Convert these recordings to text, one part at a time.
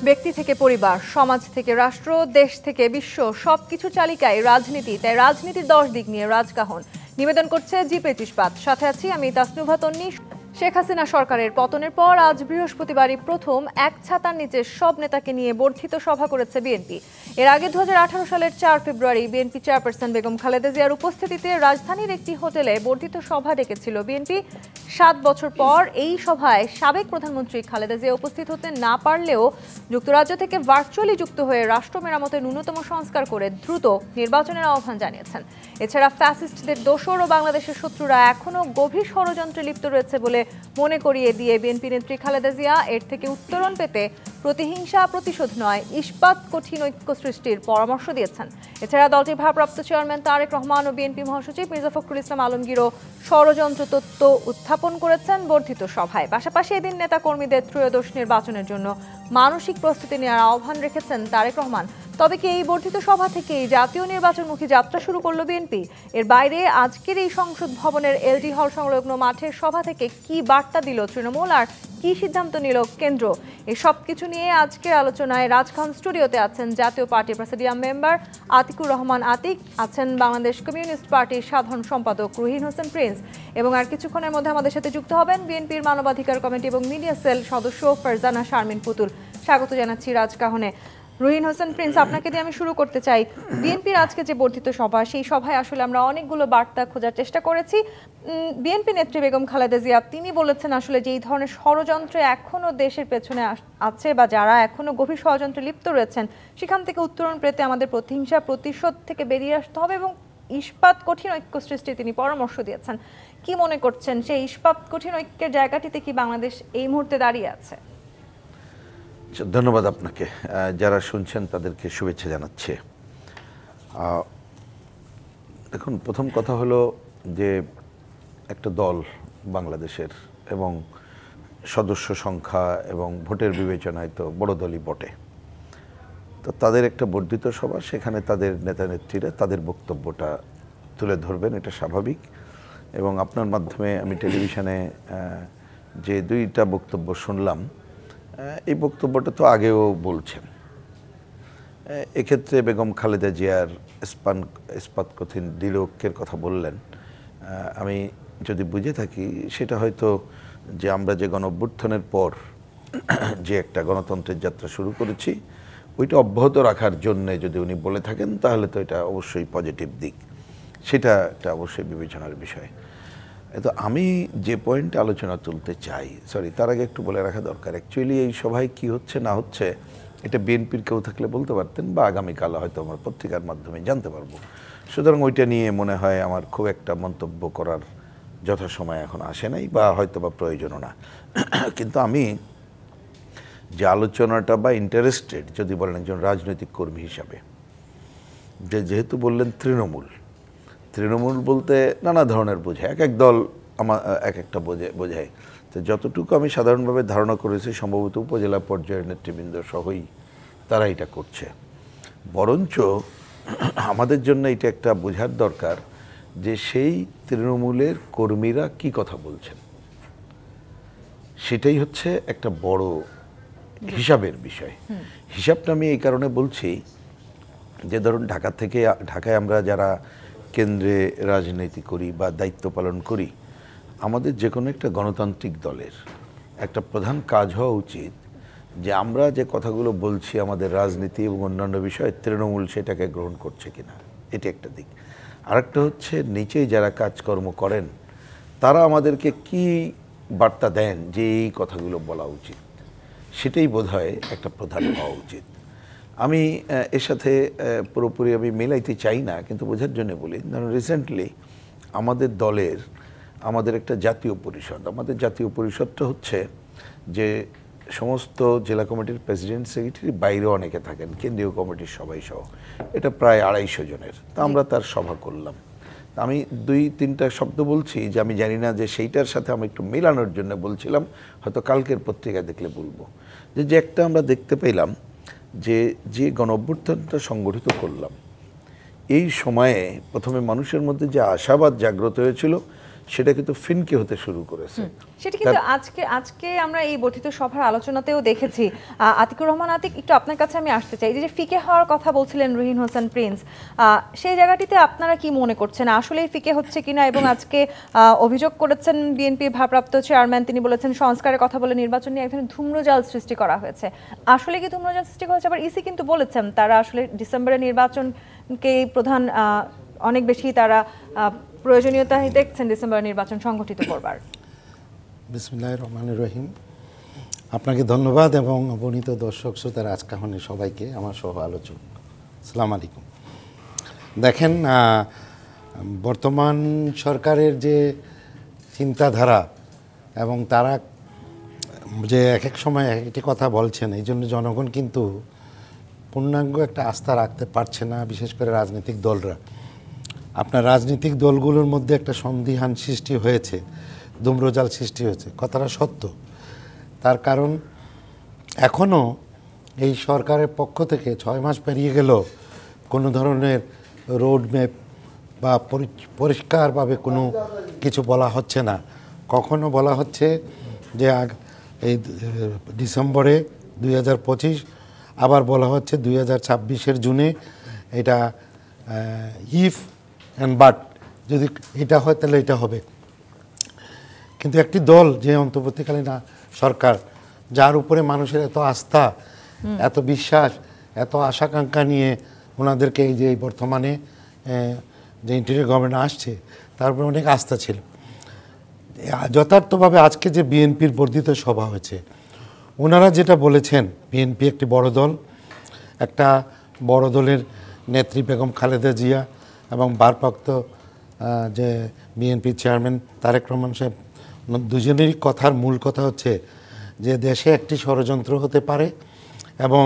ব্যক্তি থেকে পরিবার, সমাজ থেকে রাষ্ট্র, দেশ থেকে বিশ্ব সবকিছু চালিকায় রাজনীতি। তাই রাজনীতির 10 দিক নিয়ে রাজকাহন নিবেদন করছে জি25 ইস্পাত। সাথে আছি আমি তাসনুভা তন্নি। শেখ হাসিনা সরকারের পতনের পর আজ বৃহস্পতিবারই প্রথম এক ছাতার নিচে সব নেতাকে নিয়ে বর্ধিত সভা করেছে বিএনপি। এর আগে 2018 সালের 4 ফেব্রুয়ারি বিএনপি চেয়ারপারসন বেগম খালেদা জিয়ার উপস্থিতিতে রাজধানীর একটি হোটেলে বর্ধিত সভা ডেকেছিল বিএনপি। 7 বছর পর এই সভায় সাবেক প্রধানমন্ত্রী খালেদা জিয়া উপস্থিত হতে না পারলেও যুক্তরাজ্য থেকে ভার্চুয়ালি যুক্ত হয়ে রাষ্ট্র মেরামতের ন্যূনতম সংস্কার করে দ্রুত নির্বাচনের আহ্বান জানিয়েছেন। এছাড়া ফ্যাসিস্টদের দোসর ও বাংলাদেশের শত্রুরা এখনও গভীর ষড়যন্ত্রে লিপ্ত রয়েছে বলে মনে করিয়ে দিয়ে বিএনপি নেত্রী খালেদা জিয়া এর থেকে উত্তরণ পেতে প্রতিহিংসা প্রতিশোধ নয়, ইস্পাত কঠিন ঐক্য সৃষ্টির পরামর্শ দিয়েছেন। এছাড়া দলটির ভারপ্রাপ্ত চেয়ারম্যান তারেক রহমান ও বিএনপি মহাসচিব মির্জা ফখরুল ইসলাম আলমগীরও ষড়যন্ত্র তত্ত্ব উত্থাপন করেছেন বর্ধিত সভায়। পাশাপাশি এদিন নেতা কর্মীদের ত্রয়োদশ নির্বাচনের জন্য মানসিক প্রস্তুতি নেওয়ার আহ্বান রেখেছেন তারেক রহমান। তবে কি এই বর্ধিত সভা থেকেই জাতীয় নির্বাচনমুখী যাত্রা শুরু করলো বিএনপি? এর বাইরে আজকের এই সংসদ ভবনের এলডি হল সংলগ্ন মাঠের সভা থেকে কি বার্তা দিল তৃণমূল আর কি সিদ্ধান্ত নিল কেন্দ্র? এই সব কিছু নিয়ে আজকের আলোচনায় রাজখান স্টুডিওতে আছেন জাতীয় পার্টির প্রেসিডিয়াম মেম্বার আতিকুর রহমান আতিক, আছেন বাংলাদেশ কমিউনিস্ট পার্টির সাধারণ সম্পাদক রুহিন হোসেন প্রিন্স, এবং আর কিছুক্ষণের মধ্যে আমাদের সাথে যুক্ত হবেন বিএনপির মানবাধিকার কমিটি এবং মিডিয়া সেল সদস্য ফারজানা শারমিন পুতুল। স্বাগত জানাচ্ছি রাজকাহনে। রুহিন হোসেন প্রিন্স, আপনাকে দিয়ে আমি শুরু করতে চাই। বিএনপির আজকে যে বর্ধিত সভা, সেই সভায় আসলে আমরা অনেকগুলো বার্তা খোঁজার চেষ্টা করেছি। বিএনপি নেত্রী বেগম খালেদা জিয়া তিনি বলেছেন আসলে যে এই ধরনের ষড়যন্ত্র এখনো দেশের পেছনে আছে বা যারা এখনো গভীর ষড়যন্ত্রে লিপ্ত রয়েছেন, সেখান থেকে উত্তরণ পেতে আমাদের প্রতিহিংসা প্রতিশোধ থেকে বেরিয়ে আসতে হবে এবং ইস্পাত কঠিন ঐক্য সৃষ্টির তিনি পরামর্শ দিয়েছেন। কি মনে করছেন, সেই ইস্পাত কঠিন ঐক্যের জায়গাটিতে কি বাংলাদেশ এই মুহূর্তে দাঁড়িয়ে আছে? ধন্যবাদ আপনাকে। যারা শুনছেন তাদেরকে শুভেচ্ছা জানাচ্ছে। দেখুন, প্রথম কথা হলো যে একটা দল বাংলাদেশের এবং সদস্য সংখ্যা এবং ভোটের বিবেচনায় তো বড় দলই বটে, তো তাদের একটা বর্ধিত সভা, সেখানে তাদের নেতা নেত্রীরা তাদের বক্তব্যটা তুলে ধরবেন, এটা স্বাভাবিক। এবং আপনার মাধ্যমে আমি টেলিভিশনে যে 2টা বক্তব্য শুনলাম, এই বক্তব্যটা তো আগেও বলছেন। এক্ষেত্রে বেগম খালেদা জিয়ার ইস্পাত কঠিন দৃঢ় কথা বললেন। আমি যদি বুঝে থাকি, সেটা হয়তো যে আমরা যে গণঅভ্যুত্থানের পর যে একটা গণতন্ত্রের যাত্রা শুরু করেছি, ওইটা অব্যাহত রাখার জন্যে যদি উনি বলে থাকেন, তাহলে তো এটা অবশ্যই পজিটিভ দিক, সেটা একটা অবশ্যই বিবেচনার বিষয়। তো আমি যে পয়েন্টে আলোচনা তুলতে চাই, তার আগে একটু বলে রাখা দরকার, অ্যাকচুয়ালি এই সভায় কি হচ্ছে না হচ্ছে এটা বিএনপির কেউ থাকলে বলতে পারতেন, বা আগামীকাল হয়তো আমার পত্রিকার মাধ্যমে জানতে পারবো। সুতরাং ওইটা নিয়ে মনে হয় আমার খুব একটা মন্তব্য করার যথাসময় এখন আসে নাই, বা হয়তো বা প্রয়োজনও না। কিন্তু আমি যে আলোচনাটা বা ইন্টারেস্টেড যদি বলেন একজন রাজনৈতিক কর্মী হিসাবে, যেহেতু বললেন তৃণমূল বলতে নানা ধরনের বোঝায়, এক এক দল এক একটা বোঝায়। তো যতটুকু আমি সাধারণভাবে ধারণা করেছি, সম্ভবত উপজেলা পর্যায়ের নেতৃবৃন্দ সহই তারা এটা করছে। বরঞ্চ আমাদের জন্য এটা একটা বোঝার দরকার যে সেই তৃণমূলের কর্মীরা কি কথা বলছেন, সেটাই হচ্ছে একটা বড় হিসাবের বিষয়। হিসাবটা আমি এই কারণে বলছি যে ধরুন ঢাকায় আমরা যারা কেন্দ্রে রাজনীতি করি বা দায়িত্ব পালন করি, আমাদের যে কোনো একটা গণতান্ত্রিক দলের একটা প্রধান কাজ হওয়া উচিত যে আমরা যে কথাগুলো বলছি আমাদের রাজনীতি এবং অন্যান্য বিষয়ে তৃণমূল সেটাকে গ্রহণ করছে কিনা, এটি একটা দিক। আরেকটা হচ্ছে নিচেই যারা কাজকর্ম করেন তারা আমাদেরকে কি বার্তা দেন যে এই কথাগুলো বলা উচিত, সেটাই বোধহয় একটা প্রধান হওয়া উচিত। আমি এর সাথে পুরোপুরি আমি মেলাইতে চাই না, কিন্তু বোঝার জন্য বলি। ধরুন রিসেন্টলি আমাদের একটা জাতীয় পরিষদ, আমাদের জাতীয় পরিষদটা হচ্ছে যে সমস্ত জেলা কমিটির প্রেসিডেন্ট সেক্রেটারি বাইরেও অনেকে থাকেন, কেন্দ্রীয় কমিটির সবাই সহ, এটা প্রায় 250 জনের। তা আমরা তার সভা করলাম। আমি 2-3টা শব্দ বলছি যে আমি জানি না যে সেইটার সাথে আমি একটু মেলানোর জন্য বলছিলাম, হয়তো কালকের পত্রিকা দেখলে বলবো যে একটা আমরা দেখতে পেলাম যে গণঅভ্যুত্থানটা সংগঠিত করলাম, এই সময়ে প্রথমে মানুষের মধ্যে যে আশাবাদ জাগ্রত হয়েছিল, সেটা কিন্তু ফিনকি হতে শুরু করেছে। সেটা কিন্তু আজকে আমরা এই বর্ধিত সভার আলোচনাতেও দেখেছি। আতিকুর রহমান আতিক, একটু আপনার কাছে আমি আসতে চাই, যে ফিকে হওয়ার কথা বলছিলেন রুহিন হোসেন প্রিন্স, সেই জায়গাটিতে আপনারা কি মনে করছেন, আসলেই ফিকে হচ্ছে কিনা? এবং আজকে অভিযোগ করেছেন বিএনপির ভারপ্রাপ্ত চেয়ারম্যান, তিনি বলেছেন সংস্কারের কথা বলে নির্বাচন নিয়ে এক ধরনের ধূম্রজাল সৃষ্টি করা হয়েছে। আসলে কি ধূম্রজাল সৃষ্টি করা হয়েছে? আবার ইসি কিন্তু বলেছেন তারা আসলে ডিসেম্বরের নির্বাচনকে প্রধান অনেক বেশি তারা প্রয়োজনীয়তা দেখছেন ডিসেম্বরের নির্বাচন সংগঠিত করবার। বিসমিল্লাহির রহমানির রহিম। আপনাকে ধন্যবাদ এবং অবনীত দর্শক শ্রোতা রাজকাহনের সবাইকে, আমার সহ আলোচক, আসসালামু আলাইকুম। দেখেন, বর্তমান সরকারের যে চিন্তাধারা এবং তারা যে এক এক সময় এক একটি কথা বলছেন, এই জন্য জনগণ কিন্তু পূর্ণাঙ্গ একটা আস্থা রাখতে পারছে না, বিশেষ করে রাজনৈতিক দলরা। আপনার রাজনৈতিক দলগুলোর মধ্যে একটা সন্দিহান সৃষ্টি হয়েছে, ধূম্রজাল সৃষ্টি হয়েছে, কথাটা সত্য। তার কারণ এখনও এই সরকারের পক্ষ থেকে 6 মাস পেরিয়ে গেল কোনো ধরনের রোড ম্যাপ বা পরিষ্কারভাবে কোনো কিছু বলা হচ্ছে না। কখনো বলা হচ্ছে যে এই ডিসেম্বরে 2025, আবার বলা হচ্ছে 2026-এর জুনে। এটা ইফ অ্যান্ড বাট, যদি এটা হয় তাহলে এটা হবে। কিন্তু একটি দল যে অন্তর্বর্তীকালীন সরকার, যার উপরে মানুষের এত আস্থা, এত বিশ্বাস, এত আশাকাঙ্ক্ষা নিয়ে ওনাদেরকে এই যে বর্তমানে যে ইন্টারিম গভর্নমেন্ট আসছে, তার উপরে অনেক আস্থা ছিল। যথার্থভাবে আজকে যে বিএনপির বর্ধিত সভা হয়েছে, ওনারা যেটা বলেছেন, বিএনপি একটি বড় দল, একটা বড় দলের নেত্রী বেগম খালেদা জিয়া এবং ভারপ্রাপ্ত যে বিএনপির চেয়ারম্যান তারেক রহমান সাহেব, দুজনেরই কথার মূল কথা হচ্ছে যে দেশে একটি ষড়যন্ত্র হতে পারে এবং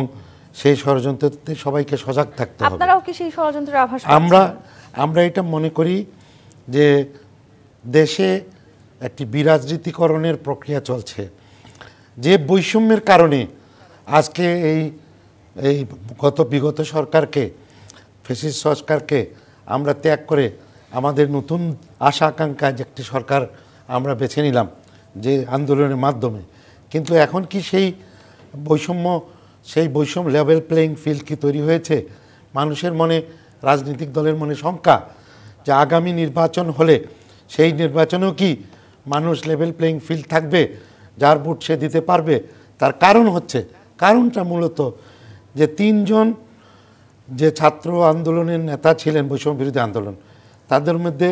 সেই ষড়যন্ত্রতে সবাইকে সজাগ থাকতে হবে। আপনারাও কি সেই ষড়যন্ত্রের আভাস পাচ্ছেন? আমরা এটা মনে করি যে দেশে একটি বিরাজনীতিকরণের প্রক্রিয়া চলছে, যে বৈষম্যের কারণে আজকে এই বিগত সরকারকে, ফ্যাসিস্ট সরকারকে আমরা ত্যাগ করে আমাদের নতুন আশা আকাঙ্ক্ষা যে একটি সরকার আমরা বেছে নিলাম যে আন্দোলনের মাধ্যমে। কিন্তু এখন কি সেই বৈষম্য লেভেল প্লেয়িং ফিল্ড কি তৈরি হয়েছে? মানুষের মনে, রাজনৈতিক দলের মনে শঙ্কা যে আগামী নির্বাচন হলে সেই নির্বাচনেও কি মানুষ লেভেল প্লেয়িং ফিল্ড থাকবে, যার ভোট সে দিতে পারবে? তার কারণটা মূলত যে 3 জন যে ছাত্র আন্দোলনের নেতা ছিলেন, বৈষম্য বিরোধী আন্দোলন, তাদের মধ্যে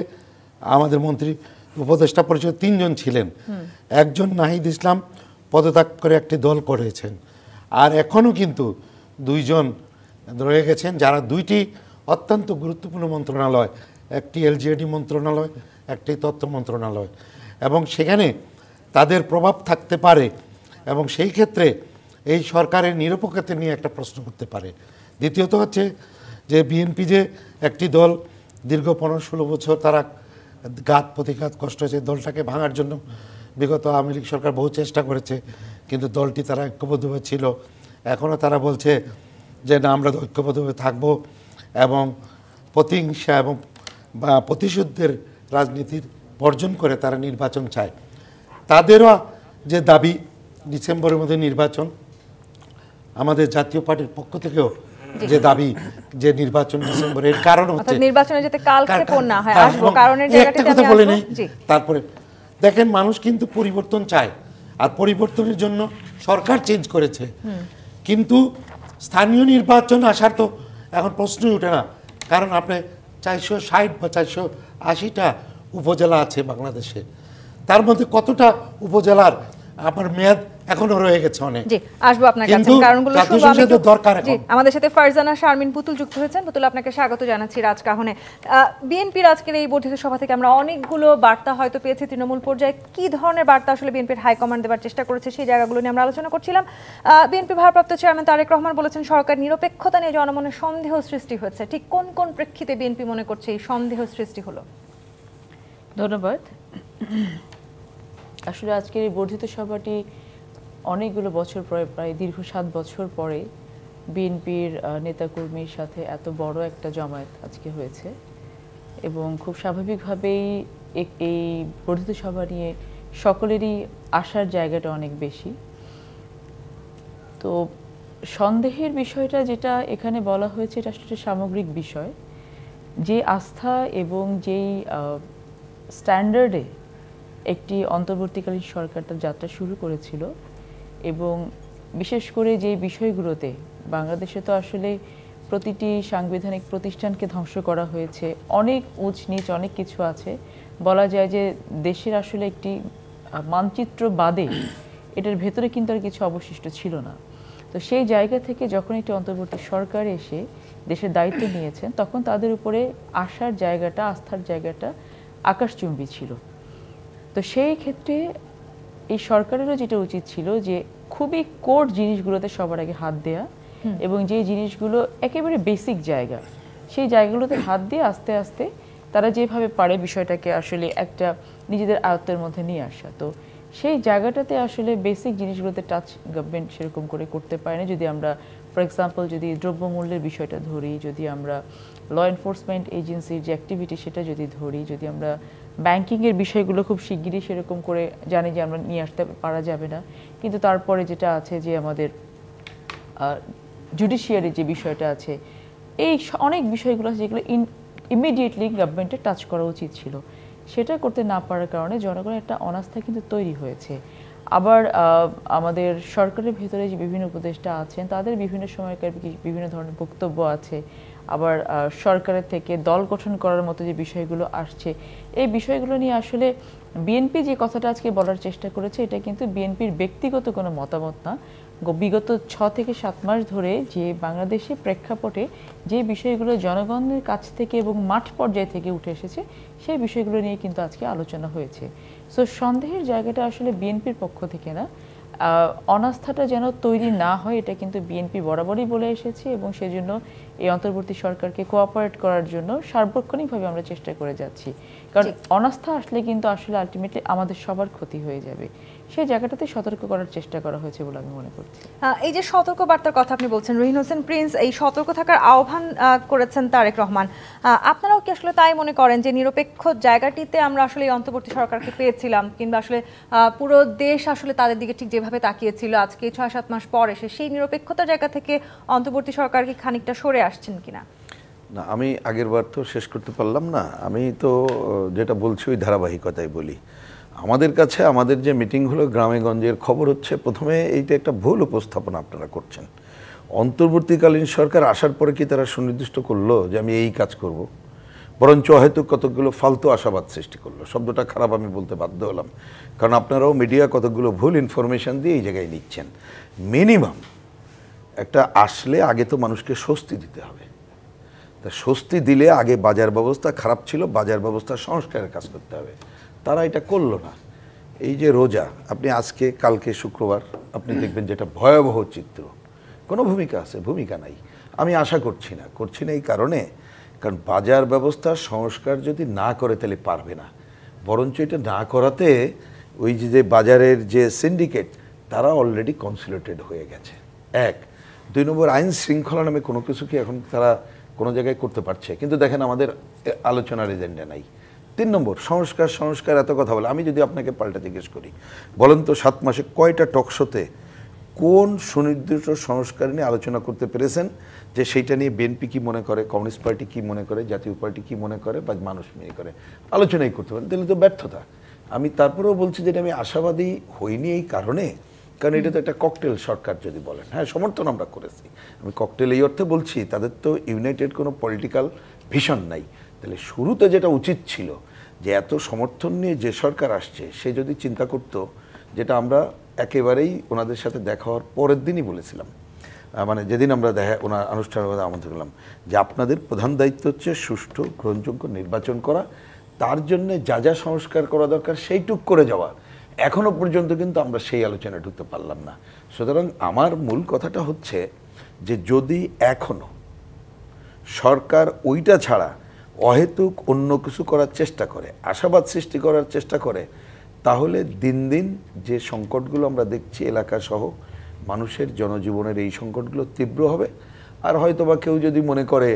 আমাদের মন্ত্রী উপদেষ্টা পরিষদ 3 জন ছিলেন। একজন নাহিদ ইসলাম পদত্যাগ করে একটি দল করেছেন, আর এখনও কিন্তু 2 জন রয়ে গেছেন, যারা 2টি অত্যন্ত গুরুত্বপূর্ণ মন্ত্রণালয়, একটি এলজিইডি মন্ত্রণালয়, একটি তথ্য মন্ত্রণালয়, এবং সেখানে তাদের প্রভাব থাকতে পারে এবং সেই ক্ষেত্রে এই সরকারের নিরপেক্ষতা নিয়ে একটা প্রশ্ন করতে পারে। দ্বিতীয়ত হচ্ছে যে বিএনপি যে একটি দল, দীর্ঘ 15-16 বছর তারা ঘাত প্রতিঘাত কষ্ট হয়েছে, দলটাকে ভাঙার জন্য বিগত আওয়ামী লীগ সরকার বহু চেষ্টা করেছে, কিন্তু দলটি তারা ঐক্যবদ্ধভাবে ছিল। এখনও তারা বলছে যে না, আমরা ঐক্যবদ্ধভাবে থাকবো এবং প্রতিহিংসা এবং প্রতিশোধের রাজনীতির বর্জন করে তারা নির্বাচন চায়। তাদেরও যে দাবি ডিসেম্বরের মধ্যে নির্বাচন, আমাদের জাতীয় পার্টির পক্ষ থেকেও যে দাবি যে নির্বাচন ডিসেম্বরের কারণ হচ্ছে নির্বাচনে যাতে কালক্ষেপণ না হয়। আসবো কারণের জায়গাটাতে আমি বলে নেই। জি, তারপরে দেখেন, মানুষ কিন্তু পরিবর্তন চায়, আর পরিবর্তনের জন্য সরকার চেঞ্জ করেছে, কিন্তু স্থানীয় নির্বাচন আসার তো এখন প্রশ্নই ওঠে না। কারণ আপনি 460 বা 480টা উপজেলা আছে বাংলাদেশে, তার মধ্যে কতটা উপজেলার আমার মেয়াদ এখনো রয়ে গেছে অনেক। জি, আসবো আপনার কাছে, কারণগুলো শুনবো। দরকার এখন। আমাদের সাথে ফারজানা শারমিন পুতুল যুক্ত হয়েছেন। পুতুল, আপনাকে স্বাগত জানাচ্ছি রাজকাহনে। বিএনপির আজকের এই বর্ধিত সভা থেকে আমরা অনেকগুলো বার্তা হয়তো পেয়েছি তৃণমূল পর্যায়ে। কি ধরনের বার্তা আসলে বিএনপির হাইকমান্ড দেওয়ার চেষ্টা করেছে, সেই জায়গাগুলো নিয়ে আমরা আলোচনা করছিলাম। বিএনপি ভারপ্রাপ্ত চেয়ারম্যান তারেক রহমান বলেছেন সরকার নিরপেক্ষতা নিয়ে জনমনের সন্দেহ সৃষ্টি হয়েছে। ঠিক কোন কোন প্রেক্ষিতে বিএনপি মনে করছে এই সন্দেহ সৃষ্টি হলো? ধন্যবাদ। আসলে আজকের এই বর্ধিত সভাটি অনেকগুলো বছর পরে, প্রায় দীর্ঘ 7 বছর পরে বিএনপির নেতাকর্মীর সাথে এত বড় একটা জমায়েত আজকে হয়েছে এবং খুব স্বাভাবিকভাবেই এই বর্ধিত সভা নিয়ে সকলেরই আশার জায়গাটা অনেক বেশি। তো সন্দেহের বিষয়টা যেটা এখানে বলা হয়েছে এটা আসলে সামগ্রিক বিষয়, যে আস্থা এবং যেই স্ট্যান্ডার্ডে একটি অন্তর্বর্তীকালীন সরকার তার যাত্রা শুরু করেছিল, এবং বিশেষ করে যে বিষয়গুলোতে বাংলাদেশে তো আসলে প্রতিটি সাংবিধানিক প্রতিষ্ঠানকে ধ্বংস করা হয়েছে, অনেক উঁচ নিচ অনেক কিছু আছে, বলা যায় যে দেশের আসলে একটি মানচিত্র বাদে এটার ভেতরে কিন্তু আর কিছু অবশিষ্ট ছিল না। তো সেই জায়গা থেকে যখন একটি অন্তর্বর্তী সরকার এসে দেশের দায়িত্ব নিয়েছেন, তখন তাদের উপরে আশার জায়গাটা, আস্থার জায়গাটা আকাশচুম্বী ছিল। তো সেই ক্ষেত্রে এই সরকারেরও যেটা উচিত ছিল যে খুবই কোর জিনিসগুলোতে সবার আগে হাত দেয়া, এবং যে জিনিসগুলো একেবারে বেসিক জায়গা, সেই জায়গাগুলোতে হাত দিয়ে আস্তে আস্তে তারা যেভাবে পারে বিষয়টাকে আসলে একটা নিজেদের আয়ত্তের মধ্যে নিয়ে আসা। তো সেই জায়গাটাতে আসলে বেসিক জিনিসগুলোতে টাচ গভর্নমেন্ট সেরকম করে করতে পারে না। যদি আমরা ফর এক্সাম্পল যদি দ্রব্যমূল্যের বিষয়টা ধরি, যদি আমরা ল এনফোর্সমেন্ট এজেন্সির যে অ্যাক্টিভিটি সেটা যদি ধরি, যদি আমরা ব্যাংকিংয়ের বিষয়গুলো খুব শিগগিরই সেরকম করে জানি যে আমরা নিয়ে আসতে পারা যাবে না, কিন্তু তারপরে যেটা আছে যে আমাদের জুডিশিয়ারি যে বিষয়টা আছে, এই অনেক বিষয়গুলো আছে যেগুলো ইমিডিয়েটলি গভর্নমেন্টের টাচ করা উচিত ছিল, সেটা করতে না পারার কারণে জনগণের একটা অনাস্থা কিন্তু তৈরি হয়েছে। আবার আমাদের সরকারের ভেতরে যে বিভিন্ন উপদেষ্টা আছেন তাদের বিভিন্ন সময়কার বিভিন্ন ধরনের বক্তব্য আছে, আবার সরকারের থেকে দল গঠন করার মতো যে বিষয়গুলো আসছে, এই বিষয়গুলো নিয়ে আসলে বিএনপি যে কথাটা আজকে বলার চেষ্টা করেছে এটা কিন্তু বিএনপির ব্যক্তিগত কোনো মতামত না। বিগত 6 থেকে 7 মাস ধরে যে বাংলাদেশের প্রেক্ষাপটে যে বিষয়গুলো জনগণের কাছ থেকে এবং মাঠ পর্যায় থেকে উঠে এসেছে, সেই বিষয়গুলো নিয়ে কিন্তু আজকে আলোচনা হয়েছে। সো সন্দেহের জায়গাটা আসলে বিএনপির পক্ষ থেকে না, অনাস্থাটা যেন তৈরি না হয় এটা কিন্তু বিএনপি বরাবরই বলে এসেছে, এবং সেজন্য এই অন্তর্বর্তী সরকারকে কোঅপারেট করার জন্য সার্বক্ষণিকভাবে আমরা চেষ্টা করে যাচ্ছি। কারণ অনাস্থা আসলে কিন্তু আসলে আলটিমেটলি আমাদের সবার ক্ষতি হয়ে যাবে, সেই জায়গাটাতে সতর্ক করার চেষ্টা করা হয়েছে বলে আমি মনে করছি। এই যে সতর্ক বার্তার কথা আপনি বলছেন, রহিন হোসেন প্রিন্স এই সতর্ক থাকার আহ্বান করেছেন তারেক রহমান, আপনারাও কি আসলে তাই মনে করেন যে নিরপেক্ষ জায়গাটিতে আমরা আসলে এই অন্তর্বর্তী সরকারকে পেয়েছিলাম, কিংবা আসলে পুরো দেশ আসলে তাদের দিকে ঠিক যেভাবে তাকিয়েছিল আজকে 6-7 মাস পর এসে সেই নিরপেক্ষতার জায়গা থেকে অন্তর্বর্তী সরকারকে খানিকটা সরে আসছেন কিনা? না, আমি আগের বার তো শেষ করতে পারলাম না, আমি তো যেটা বলছি ওই ধারাবাহিকতায় বলি। আমাদের কাছে আমাদের যে মিটিং হলো গ্রামে গঞ্জের খবর হচ্ছে, প্রথমে এইটা একটা ভুল উপস্থাপনা আপনারা করছেন। অন্তর্বর্তীকালীন সরকার আসার পরে কি তারা সুনির্দিষ্ট করলো যে আমি এই কাজ করব? বরঞ্চ হয়তো কতগুলো ফালতু আশাবাদ সৃষ্টি করলো। শব্দটা খারাপ আমি বলতে বাধ্য হলাম, কারণ আপনারাও মিডিয়া কতগুলো ভুল ইনফরমেশন দিয়ে এই জায়গায় নিচ্ছেন। মিনিমাম একটা আসলে আগে তো মানুষকে স্বস্তি দিতে হবে। তা স্বস্তি দিলে আগে বাজার ব্যবস্থা খারাপ ছিল, বাজার ব্যবস্থা সংস্কারের কাজ করতে হবে। তারা এটা করলো না। এই যে রোজা, আপনি আজকে কালকে শুক্রবার আপনি দেখবেন যেটা ভয়াবহ চিত্র, কোনো ভূমিকা আছে? ভূমিকা নাই। আমি আশা করছি না এই কারণে, কারণ বাজার ব্যবস্থা সংস্কার যদি না করে তাহলে পারবে না। বরঞ্চ এটা না করাতে ওই যে বাজারের যে সিন্ডিকেট তারা অলরেডি কনসোলিডেটেড হয়ে গেছে। 1, 2 নম্বর আইন শৃঙ্খলা নামে কোনো কিছু কি এখন তারা কোনো জায়গায় করতে পারছে? কিন্তু দেখেন আমাদের আলোচনার এজেন্ডা নাই। 3 নম্বর সংস্কার এত কথা বলে, আমি যদি আপনাকে পাল্টা জিজ্ঞেস করি, বলেন তো 7 মাসে কয়টা টকশোতে কোন সুনির্দিষ্ট সংস্কার নিয়ে আলোচনা করতে পেরেছেন যে সেইটা নিয়ে বিএনপি কি মনে করে, কমিউনিস্ট পার্টি কি মনে করে, জাতীয় পার্টি কি মনে করে, বা মানুষ মনে করে, আলোচনাই করতে পারেন? তাহলে তো ব্যর্থতা। আমি তারপরেও বলছি যে আমি আশাবাদী হইনি এই কারণে, কারণ এটা তো একটা ককটেল সরকার যদি বলেন, হ্যাঁ সমর্থন আমরা করেছি, আমি ককটেল এই অর্থে বলছি তাদের তো ইউনাইটেড কোনো পলিটিক্যাল ভিশন নাই। তাহলে শুরুতে যেটা উচিত ছিল যে এত সমর্থন নিয়ে যে সরকার আসছে সে যদি চিন্তা করতো, যেটা আমরা একেবারেই ওনাদের সাথে দেখা হওয়ার পরের দিনই বলেছিলাম, মানে যেদিন আমরা ওনার আনুষ্ঠানিকভাবে আমন্ত্রণ করলাম, যে আপনাদের প্রধান দায়িত্ব হচ্ছে সুষ্ঠু গ্রহণযোগ্য নির্বাচন করা, তার জন্য যা যা সংস্কার করা দরকার সেইটুক করে যাওয়া। এখনো পর্যন্ত কিন্তু আমরা সেই আলোচনায় ঢুকতে পারলাম না। সুতরাং আমার মূল কথাটা হচ্ছে যে যদি এখনো সরকার ওইটা ছাড়া অহেতুক অন্য কিছু করার চেষ্টা করে, আশাবাদ সৃষ্টি করার চেষ্টা করে, তাহলে দিন দিন যে সংকটগুলো আমরা দেখছি এলাকা সহ মানুষের জনজীবনের, এই সংকটগুলো তীব্র হবে। আর হয়তোবা কেউ যদি মনে করে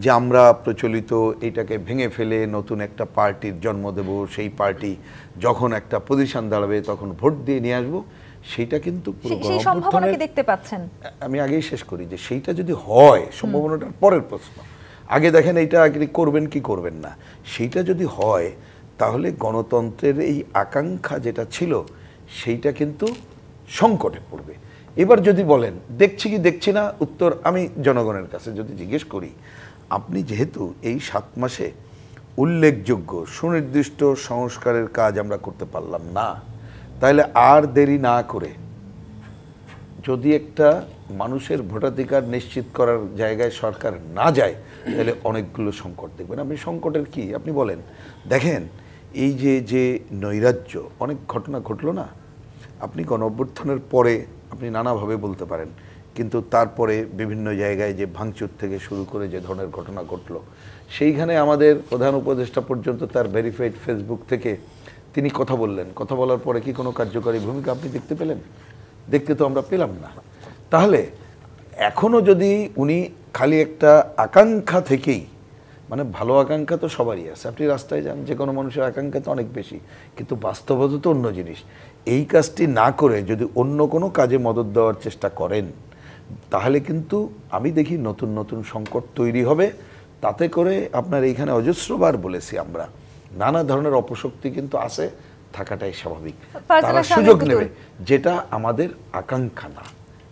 যে আমরা প্রচলিত এইটাকে ভেঙে ফেলে নতুন একটা পার্টির জন্ম দেব, সেই পার্টি যখন একটা পজিশন দাঁড়াবে তখন ভোট দিয়ে নিয়ে আসবো, সেইটা কিন্তু পুরো সেই সম্ভাবনা কি গণঅভ্যুত্থানের দেখতে পাচ্ছেন? আমি আগেই শেষ করি যে সেইটা যদি হয়, সম্ভাবনাটার পরের প্রশ্ন। আগে দেখেন এইটা আগে করবেন কি করবেন না। সেইটা যদি হয় তাহলে গণতন্ত্রের এই আকাঙ্ক্ষা যেটা ছিল সেইটা কিন্তু সংকটে পড়বে। এবার যদি বলেন দেখছি কি দেখছি না, উত্তর আমি জনগণের কাছে যদি জিজ্ঞেস করি, আপনি যেহেতু এই 7 মাসে উল্লেখযোগ্য সুনির্দিষ্ট সংস্কারের কাজ আমরা করতে পারলাম না, তাহলে আর দেরি না করে যদি একটা মানুষের ভোটাধিকার নিশ্চিত করার জায়গায় সরকার না যায়, তাহলে অনেকগুলো সংকট দেখবেন আপনি। সংকটের কি আপনি বলেন, দেখেন এই যে নৈরাজ্য, অনেক ঘটনা ঘটলো না। আপনি গণঅভ্যুত্থানের পরে আপনি নানাভাবে বলতে পারেন, কিন্তু তারপরে বিভিন্ন জায়গায় যে ভাঙচুর থেকে শুরু করে যে ধরনের ঘটনা ঘটলো, সেইখানে আমাদের প্রধান উপদেষ্টা পর্যন্ত তার ভেরিফাইড ফেসবুক থেকে তিনি কথা বললেন। কথা বলার পরে কি কোনো কার্যকরী ভূমিকা আপনি দেখতে পেলেন? দেখতে তো আমরা পেলাম না। তাহলে এখনও যদি উনি খালি একটা আকাঙ্ক্ষা থেকেই, মানে ভালো আকাঙ্ক্ষা তো সবারই আছে, আপনি রাস্তায় যান যে কোনো মানুষের আকাঙ্ক্ষা তো অনেক বেশি, কিন্তু বাস্তবতা তো অন্য জিনিস। এই কাজটি না করে যদি অন্য কোনো কাজে মদত দেওয়ার চেষ্টা করেন, তাহলে কিন্তু আমি দেখি নতুন নতুন সংকট তৈরি হবে। তাতে করে আপনার এইখানে অজস্রবার বলেছি আমরা, নানা ধরনের অপশক্তি কিন্তু আছে, থাকাটাই স্বাভাবিক। তারা সুযোগ নেবে, যেটা আমাদের আকাঙ্ক্ষা না।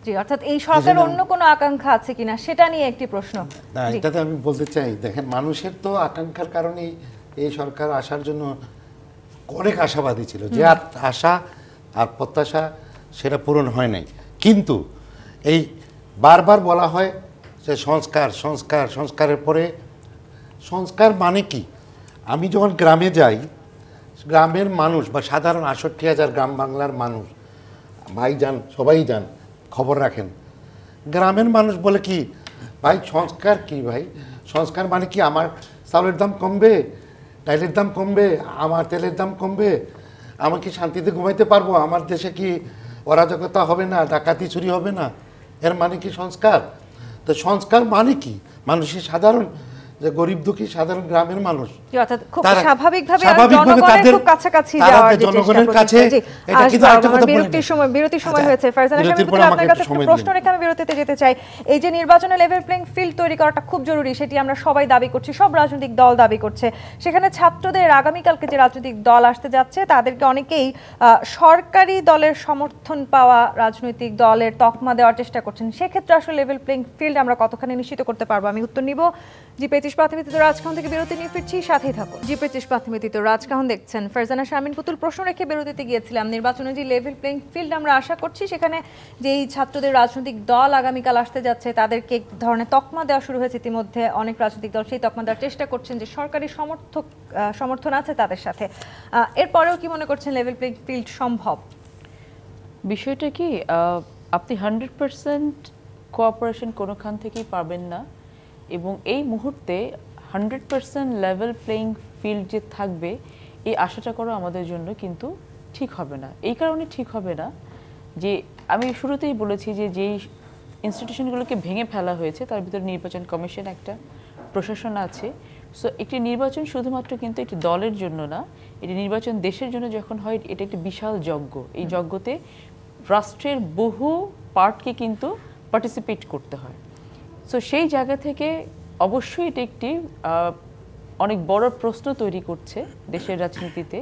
জি, অর্থাৎ এই সরকারের অন্য কোনো আকাঙ্ক্ষা আছে কিনা সেটা নিয়ে একটি প্রশ্ন। না, এটাতে আমি বলতে চাই, দেখেন মানুষের তো আকাঙ্ক্ষার কারণেই এই সরকার আসার জন্য অনেক আশাবাদী ছিল, যে আশা আর প্রত্যাশা সেটা পূরণ হয় নাই। কিন্তু এই বারবার বলা হয় যে সংস্কার সংস্কার সংস্কারের পরে, সংস্কার মানে কি? আমি যখন গ্রামে যাই, গ্রামের মানুষ বা সাধারণ ৬৮,০০০ গ্রাম বাংলার মানুষ, ভাই যান, সবাই যান, খবর রাখেন, গ্রামের মানুষ বলে কি ভাই সংস্কার কি? ভাই সংস্কার মানে কি আমার চাউলের দাম কমবে, ডাইলের দাম কমবে, আমার তেলের দাম কমবে, আমার কি শান্তিতে ঘুমাইতে পারবো, আমার দেশে কি অরাজকতা হবে না, ডাকাতি চুরি হবে না, এর মানে কি সংস্কার? তো সংস্কার মানে কি? মানুষের সাধারণ যে গরিব দুঃখী সাধারণ গ্রামের মানুষ, অর্থাৎ খুব স্বাভাবিকভাবে জনগণের খুব কাছাকাছি যাওয়ার যে জনগণের কাছে। এটা কিন্তু আরেকটা কথা বলি, বিরতির সময় হয়েছে। ফারজানা শামীম, আপনার কাছে একটা প্রশ্ন রেখে আমি বিরতিতে যেতে চাই। এই যে নির্বাচনে লেভেল প্লেইং ফিল্ড তৈরি করাটা খুব জরুরি, সেটি আমরা সবাই দাবি করছি, সব রাজনৈতিক দল দাবি করছে। সেখানে ছাত্রদের আগামীকালকে যে রাজনৈতিক দল আসতে যাচ্ছে, তাদেরকে অনেকেই সরকারি দলের সমর্থন পাওয়া রাজনৈতিক দলের তকমা দেওয়ার চেষ্টা করছেন। সেক্ষেত্রে আসলে লেভেল প্লেইং ফিল্ড আমরা কতখানি নিশ্চিত করতে পারবো? আমি উত্তর নিব। জি25 প্রাথমিক রাজকাহন থেকে বিরতি নিয়ে ফিরছি, সাথেই থাকুন। জি25 প্রাথমিক রাজকাহন দেখছেন। ফারজানা শারমিন পুতুল, প্রশ্ন রেখে বিরতিতে গিয়েছিলাম, নির্বাচনে যে লেভেল প্লেইং ফিল্ড আমরা আশা করছি, সেখানে যে এই ছাত্রদের রাজনৈতিক দল আগামীকাল আসতে যাচ্ছে, তাদেরকে এক ধরনের তকমা দেওয়া শুরু হয়েছে ইতিমধ্যে। অনেক রাজনৈতিক দল সেই তকমা দেওয়ার চেষ্টা করছেন যে সরকারি সমর্থন আছে তাদের সাথে। এরপরেও কি মনে করছেন লেভেল প্লেইং ফিল্ড সম্ভব? বিষয়টা কি, আপনি 100% কোঅপারেশন কোনোখান থেকেই পাবেন না, এবং এই মুহূর্তে 100% লেভেল প্লেইং ফিল্ড যে থাকবে এই আশাটা করা আমাদের জন্য কিন্তু ঠিক হবে না। এই কারণে ঠিক হবে না যে আমি শুরুতেই বলেছি যে যেই ইনস্টিটিউশনগুলোকে ভেঙে ফেলা হয়েছে তার ভিতরে নির্বাচন কমিশন একটা, প্রশাসন আছে। সো একটি নির্বাচন শুধুমাত্র কিন্তু একটি দলের জন্য না, এটি নির্বাচন দেশের জন্য যখন হয়, এটা একটি বিশাল যজ্ঞ। এই যজ্ঞতে রাষ্ট্রের বহু পার্টকে কিন্তু পার্টিসিপেট করতে হয়। সো সেই জায়গা থেকে অবশ্যই এটা একটি অনেক বড় প্রশ্ন তৈরি করছে দেশের রাজনীতিতে,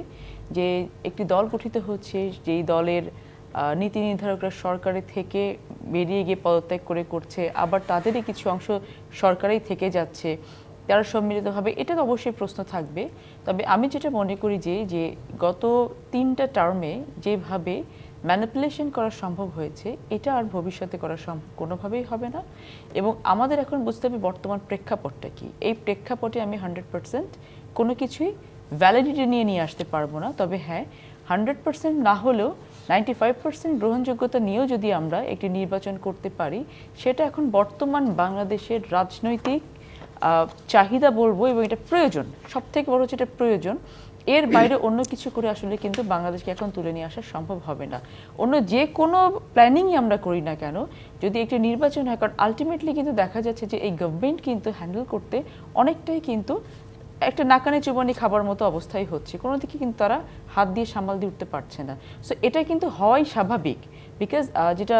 যে একটি দল গঠিত হচ্ছে, যেই দলের নীতি নির্ধারকরা সরকারের থেকে বেরিয়ে গিয়ে পদত্যাগ করে করছে, আবার তাদেরই কিছু অংশ সরকারেই থেকে যাচ্ছে, তারা সম্মিলিতভাবে, এটা তো অবশ্যই প্রশ্ন থাকবে। তবে আমি যেটা মনে করি যে গত 3টা টার্মে যেভাবে ম্যানিপুলেশন করা সম্ভব হয়েছে, এটা আর ভবিষ্যতে করা কোনোভাবেই হবে না। এবং আমাদের এখন বুঝতে হবে বর্তমান প্রেক্ষাপটটা কি। এই প্রেক্ষাপটে আমি 100% কোনো কিছুই ভ্যালিডিটি নিয়ে আসতে পারবো না। তবে হ্যাঁ, 100% না হলেও 95% গ্রহণযোগ্যতা নিয়েও যদি আমরা একটি নির্বাচন করতে পারি, সেটা এখন বর্তমান বাংলাদেশের রাজনৈতিক চাহিদা বলবো, এবং এটা প্রয়োজন। সবথেকে বড় হচ্ছে এটা প্রয়োজন। এর বাইরে অন্য কিছু করে আসলে কিন্তু বাংলাদেশকে এখন তুলে নিয়ে আসা সম্ভব হবে না। অন্য যে কোনো প্ল্যানিংই আমরা করি না কেন, যদি একটি নির্বাচন হয়, কারণ আলটিমেটলি কিন্তু দেখা যাচ্ছে যে এই গভর্নমেন্ট কিন্তু হ্যান্ডেল করতে অনেকটাই কিন্তু একটা নাকানে চুবানি খাবার মতো অবস্থায় হচ্ছে, কোনো দিকে কিন্তু তারা হাত দিয়ে সামাল দিয়ে উঠতে পারছে না। সো এটা কিন্তু হওয়াই স্বাভাবিক, বিকজ যেটা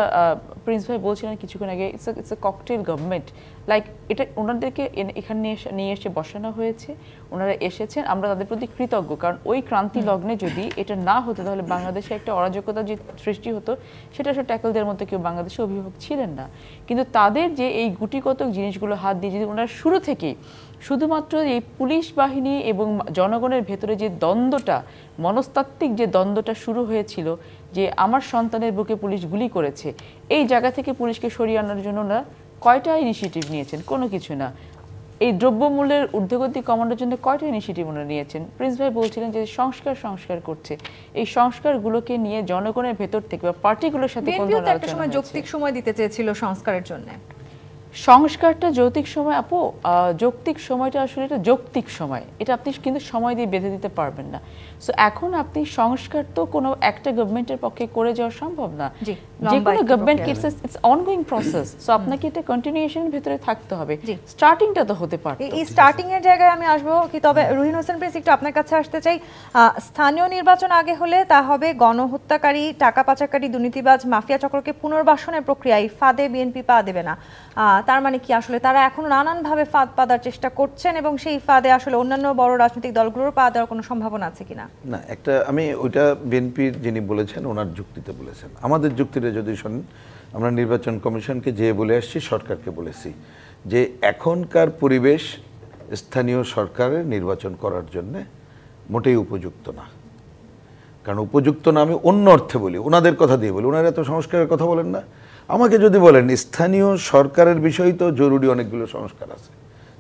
প্রিন্স ভাই বলছিলেন কিছুক্ষণ আগে, it's a cocktail government. Like এটা ওনাদেরকে এখানে নিয়ে এসে বসানো হয়েছে, ওনারা এসেছেন, আমরা তাদের প্রতি কৃতজ্ঞ, কারণ ওই ক্রান্তি লগ্নে যদি এটা না হতো তাহলে বাংলাদেশে একটা অরাজকতা যে সৃষ্টি হতো সেটা আসলে ট্যাকল দেওয়ার মতো কেউ বাংলাদেশে অভিভাবক ছিলেন না। কিন্তু তাদের যে এই গুটিকত জিনিসগুলো হাত দিয়ে যদি ওনারা শুরু থেকেই শুধুমাত্র এই পুলিশ বাহিনী এবং জনগণের ভেতরে যে দ্বন্দ্বটা, মনস্তাত্ত্বিক যে দ্বন্দ্বটা শুরু হয়েছিল যে আমার সন্তানের বুকে পুলিশ গুলি করেছে, এই জায়গা থেকে পুলিশকে সরিয়ে আনার জন্য ওরা কয়টা ইনিশিয়েটিভ নিয়েছেন? কোনো কিছু না। এই দ্রব্যমূল্যের ঊর্ধ্বগতি কমানোর জন্য কয়টা ইনিশিয়েটিভ ওনারা নিয়েছেন? প্রিন্স ভাই বলছিলেন যে সংস্কার করছে, এই সংস্কারগুলোকে নিয়ে জনগণের ভেতর থেকে বা পার্টিগুলোর সাথে কোন ধরনের একটা সময় যৌক্তিক সময় দিতে চেয়েছিল সংস্কারের জন্য। সংস্কারটা যৌক্তিক সময়, আপু যৌক্তিক সময়টা আসলে এটা যৌক্তিক সময়, এটা আপনি কিন্তু সময় দিয়ে বেঁধে দিতে পারবেন না। সো এখন আপনি সংস্কার তো কোনো একটা গভর্নমেন্টের পক্ষে করে যাওয়া সম্ভব না, যে কোনো government it's ongoing process. So আপনাকে এটা কন্টিনিউশনের ভিতরে থাকতে হবে, স্টার্টিংটা তো হতে পারে। এই স্টার্টিং এর জায়গায় আমি আসবো কি, তবে রুহিন হোসেন প্রিন্স একটু আপনার কাছে আসতে চাই। স্থানীয় নির্বাচন আগে হলে তা হবে গণহত্যাকারী, টাকা পাচারকারী, দুর্নীতিবাজ, মাফিয়া চক্রকে পুনর্বাসনের প্রক্রিয়ায় ফাঁদে বিএনপি পা দেবে না। তার মানে কি আসলে তারা এখন নানানভাবে ফাঁদ পাতার চেষ্টা করছেন এবং সেই ফাঁদে আসলে অন্যান্য বড় রাজনৈতিক দলগুলোর পা দেওয়ার কোনো সম্ভাবনা আছে কিনা? না, একটা আমি ওইটা বিএনপির যিনি বলেছেন ওনার যুক্তিতে বলেছেন। আমাদের যুক্তিটা যদি শোনেন, আমরা নির্বাচন কমিশনকে যে বলে আসছি, সরকারকে বলেছি যে এখনকার পরিবেশ স্থানীয় সরকারের নির্বাচন করার জন্য মোটেই উপযুক্ত না। কারণ উপযুক্ত না আমি অন্য অর্থে বলি, ওনাদের কথা দিয়ে বলি, ওনারা এত সংস্কারের কথা বলেন না। আমাকে যদি বলেন স্থানীয় সরকারের বিষয় তো জরুরি অনেকগুলো সংস্কার আছে,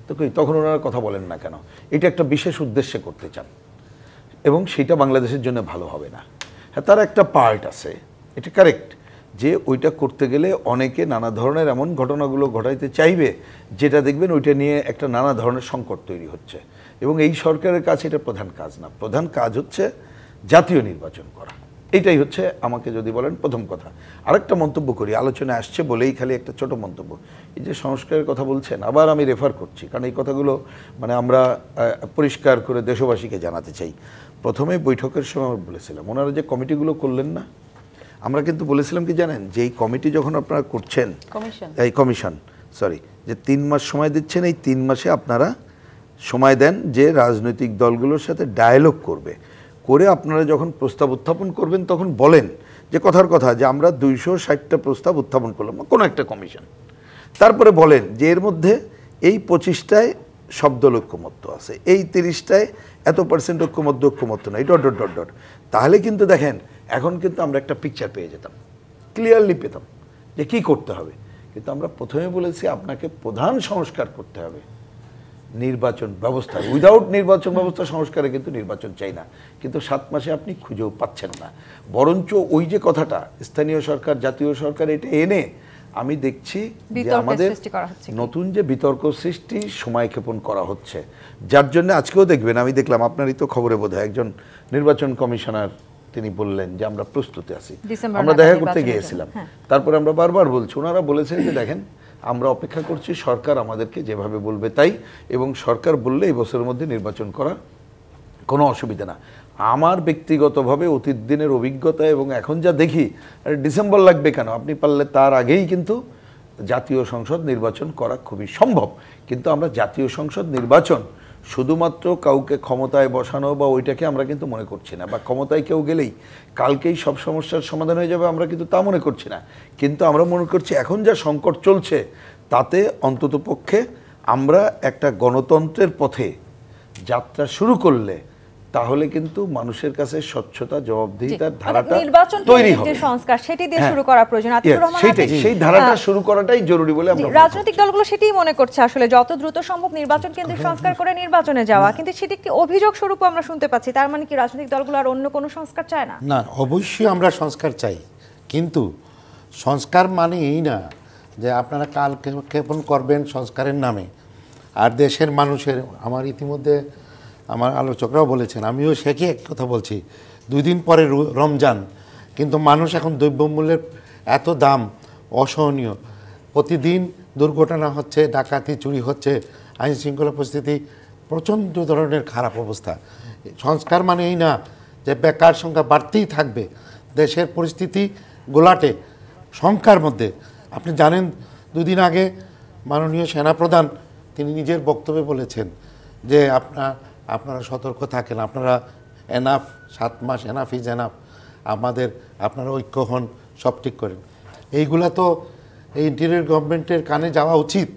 তো কই তখন ওনারা কথা বলেন না কেন? এটা একটা বিশেষ উদ্দেশ্যে করতে চান এবং সেটা বাংলাদেশের জন্য ভালো হবে না। হ্যাঁ, তার একটা পার্ট আছে, এটা কারেক্ট, যে ওইটা করতে গেলে অনেকে নানা ধরনের এমন ঘটনাগুলো ঘটাইতে চাইবে যেটা দেখবেন ওইটা নিয়ে একটা নানা ধরনের সংকট তৈরি হচ্ছে, এবং এই সরকারের কাছে এটা প্রধান কাজ না। প্রধান কাজ হচ্ছে জাতীয় নির্বাচন করা। এইটাই হচ্ছে আমাকে যদি বলেন প্রথম কথা। আরেকটা মন্তব্য করি, আলোচনায় আসছে বলেই খালি একটা ছোট মন্তব্য। এই যে সংস্কারের কথা বলছেন, আবার আমি রেফার করছি, কারণ এই কথাগুলো মানে আমরা পরিষ্কার করে দেশবাসীকে জানাতে চাই। প্রথমে বৈঠকের সময় আমরা বলেছিলাম, ওনারা যে কমিটিগুলো করলেন না, আমরা কিন্তু বলেছিলাম কি জানেন, যে এই কমিটি যখন আপনারা করছেন, এই কমিশন যে 3 মাস সময় দিচ্ছেন, এই 3 মাসে আপনারা সময় দেন যে রাজনৈতিক দলগুলোর সাথে ডায়ালগ করবে, করে আপনারা যখন প্রস্তাব উত্থাপন করবেন তখন বলেন যে কথার কথা যে আমরা 260টা প্রস্তাব উত্থাপন করলাম কোনো একটা কমিশন, তারপরে বলেন যে এর মধ্যে এই 25টায় সব দল ঐক্যমত্য আছে, এই 30টায় এত % ঐক্যমত্য নাই, ডট। তাহলে কিন্তু দেখেন এখন কিন্তু আমরা একটা পিকচার পেয়ে যেতাম, ক্লিয়ারলি পেতাম যে কি করতে হবে। কিন্তু আমরা প্রথমে বলেছি আপনাকে প্রধান সংস্কার করতে হবে নির্বাচন ব্যবস্থা। উইদাউট নির্বাচন ব্যবস্থা সংস্কারে কিন্তু নির্বাচন চাই না, কিন্তু 7 মাসে আপনি খুঁজেও পাচ্ছেন না। বরঞ্চ ওই যে কথাটা স্থানীয় সরকার জাতীয় সরকার, এটা এনে আমি দেখছি যে আমাদের নতুন যে বিতর্ক সৃষ্টি, সময় ক্ষেপণ করা হচ্ছে, যার জন্য আজকেও দেখবেন, আমি দেখলাম আপনারই তো খবরে বোধহয় একজন নির্বাচন কমিশনার তিনি বললেন যে আমরা প্রস্তুতি আছি, আমরা দেখা করতে গিয়েছিলাম, তারপরে আমরা বারবার বলছি, ওনারা বলেছেন যে দেখেন আমরা অপেক্ষা করছি সরকার আমাদেরকে যেভাবে বলবে তাই, এবং সরকার বললে এই বছরের মধ্যে নির্বাচন করা কোনো অসুবিধা না। আমার ব্যক্তিগতভাবে অতীত দিনের অভিজ্ঞতা এবং এখন যা দেখি, ডিসেম্বর লাগবে কেন, আপনি পারলে তার আগেই কিন্তু জাতীয় সংসদ নির্বাচন করা খুবই সম্ভব। কিন্তু আমরা জাতীয় সংসদ নির্বাচন শুধুমাত্র কাউকে ক্ষমতায় বসানো বা ওইটাকে আমরা কিন্তু মনে করছি না, বা ক্ষমতায় কেউ গেলেই কালকেই সব সমস্যার সমাধান হয়ে যাবে আমরা কিন্তু তা মনে করছি না। কিন্তু আমরা মনে করছি এখন যা সংকট চলছে তাতে অন্ততপক্ষে আমরা একটা গণতন্ত্রের পথে যাত্রা শুরু করলে তাহলে কিন্তু মানুষের কাছে স্বচ্ছতা জবাবদিহিতার ধারাটা তৈরি হবে, সংস্কার সেটি দিয়ে শুরু করা প্রয়োজন। সেই ধারাটা শুরু করাটাই জরুরি বলে আমরা রাজনৈতিক দলগুলো সেটাই মনে করছে, আসলে যত দ্রুত সম্ভব নির্বাচন কেন্দ্রিক সংস্কার করে নির্বাচনে যাওয়া, কিন্তু সেটি একটি অভিযোগ স্বরূপ আমরা শুনতে পাচ্ছি। তার মানে কি রাজনৈতিক দলগুলো আর অন্য কোনো সংস্কার চায় না? না, অবশ্যই আমরা সংস্কার চাই, কিন্তু সংস্কার মানে এই না যে আপনারা কাল ক্ষেপণ করবেন সংস্কারের নামে। আর দেশের মানুষের, আমার ইতিমধ্যে আমার আলোচকরাও বলেছেন, আমিও সেকে এক কথা বলছি, 2 দিন পরে রমজান, কিন্তু মানুষ এখন দ্রব্যমূল্যের এত দাম অসহনীয়, প্রতিদিন দুর্ঘটনা হচ্ছে, ডাকাতি চুরি হচ্ছে, আইন শৃঙ্খলা পরিস্থিতি প্রচণ্ড ধরনের খারাপ অবস্থা। সংস্কার মানে এই না যে বেকার সংখ্যা বাড়তেই থাকবে, দেশের পরিস্থিতি গোলাটে শঙ্কার মধ্যে। আপনি জানেন 2 দিন আগে মাননীয় সেনাপ্রধান তিনি নিজের বক্তব্যে বলেছেন যে আপনারা সতর্ক থাকেন, আপনারা এনাফ, 7 মাস এনাফ ইজ এনাফ, আপনারা ঐক্য হন, সব ঠিক করেন। এইগুলা তো এই ইন্টেরিয়র গভর্নমেন্টের কানে যাওয়া উচিত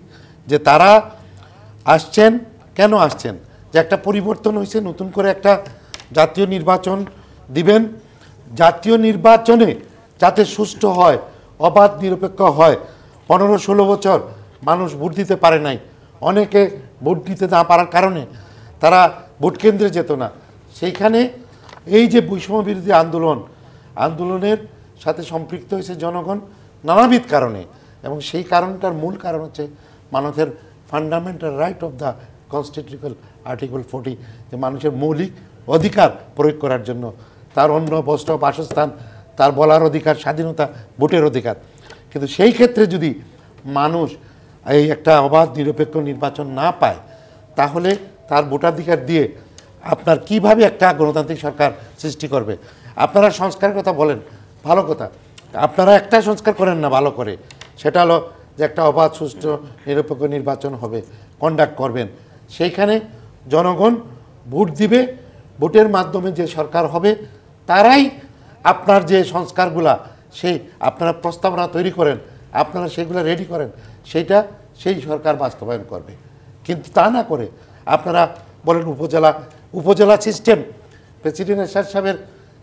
যে তারা আসছেন, কেন আসছেন, যে একটা পরিবর্তন হয়েছে, নতুন করে একটা জাতীয় নির্বাচন দিবেন, জাতীয় নির্বাচনে যাতে সুষ্ঠু হয়, অবাধ নিরপেক্ষ হয়। 15-16 বছর মানুষ ভোট দিতে পারে নাই, অনেকে ভোট দিতে না পারার কারণে তারা ভোট কেন্দ্রে যেত না। সেইখানে এই যে বৈষম্য বিরোধী আন্দোলনের সাথে সম্পৃক্ত হয়েছে জনগণ নানাবিধ কারণে, এবং সেই কারণটার মূল কারণ হচ্ছে মানুষের fundamental right of the constitutional article 40, যে মানুষের মৌলিক অধিকার প্রয়োগ করার জন্য, তার অন্ন, বস্ত্র, বাসস্থান, তার বলার অধিকার, স্বাধীনতা, ভোটের অধিকার। কিন্তু সেই ক্ষেত্রে যদি মানুষ এই একটা অবাধ নিরপেক্ষ নির্বাচন না পায়, তাহলে তার ভোটাধিকার দিয়ে আপনার কিভাবে একটা গণতান্ত্রিক সরকার সৃষ্টি করবে? আপনারা সংস্কারের কথা বলেন, ভালো কথা, আপনারা একটা সংস্কার করেন না ভালো করে, সেটা হলো যে একটা অবাধ, সুষ্ঠু, নিরপেক্ষ নির্বাচন হবে, কন্ডাক্ট করবেন, সেইখানে জনগণ ভোট দিবে, ভোটের মাধ্যমে যে সরকার হবে তারাই আপনার যে সংস্কারগুলা সেই আপনারা প্রস্তাবনা তৈরি করেন, আপনারা সেগুলো রেডি করেন, সেই সরকার বাস্তবায়ন করবে। কিন্তু তা না করে আপনারা বলেন উপজেলা সিস্টেম, প্রেসিডেন্ট এরশাদ সাহেবের